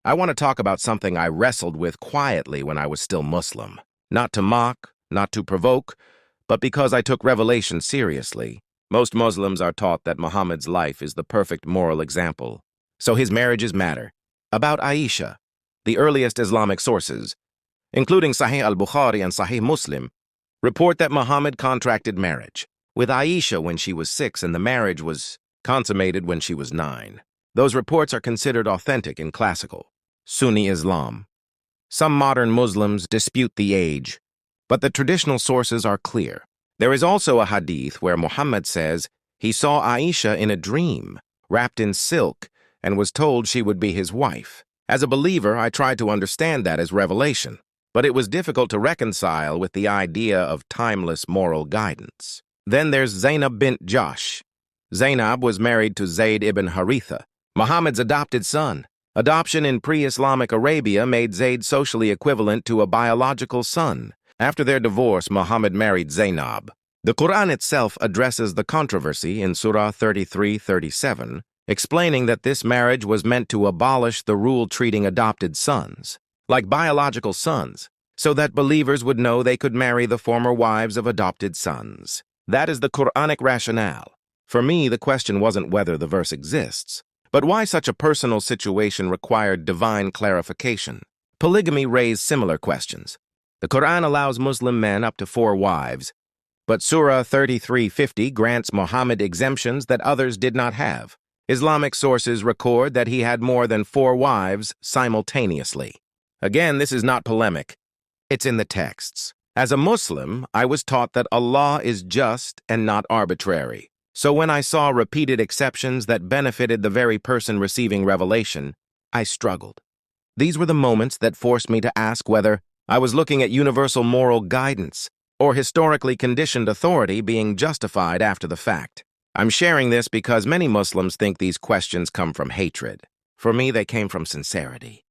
I want to talk about something I wrestled with quietly when I was still Muslim. Not to mock, not to provoke, but because I took revelation seriously. Most Muslims are taught that Muhammad's life is the perfect moral example, so his marriages matter. About Aisha, the earliest Islamic sources, including Sahih al-Bukhari and Sahih Muslim, report that Muhammad contracted marriage with Aisha when she was 6 and the marriage was consummated when she was 9. Those reports are considered authentic in classical Sunni Islam. Some modern Muslims dispute the age, but the traditional sources are clear. There is also a hadith where Muhammad says he saw Aisha in a dream, wrapped in silk, and was told she would be his wife. As a believer, I tried to understand that as revelation, but it was difficult to reconcile with the idea of timeless moral guidance. Then there's Zainab bint Jahsh. Zainab was married to Zayd ibn Haritha, Muhammad's adopted son. Adoption in pre-Islamic Arabia made Zayd socially equivalent to a biological son. After their divorce, Muhammad married Zainab. The Quran itself addresses the controversy in Surah 33:37, explaining that this marriage was meant to abolish the rule treating adopted sons like biological sons, so that believers would know they could marry the former wives of adopted sons. That is the Quranic rationale. For me, the question wasn't whether the verse exists, but why such a personal situation required divine clarification. Polygamy raised similar questions. The Quran allows Muslim men up to 4 wives, but Surah 33:50 grants Muhammad exemptions that others did not have. Islamic sources record that he had more than 4 wives simultaneously. Again, this is not polemic. It's in the texts. As a Muslim, I was taught that Allah is just and not arbitrary. So when I saw repeated exceptions that benefited the very person receiving revelation, I struggled. These were the moments that forced me to ask whether I was looking at universal moral guidance or historically conditioned authority being justified after the fact. I'm sharing this because many Muslims think these questions come from hatred. For me, they came from sincerity.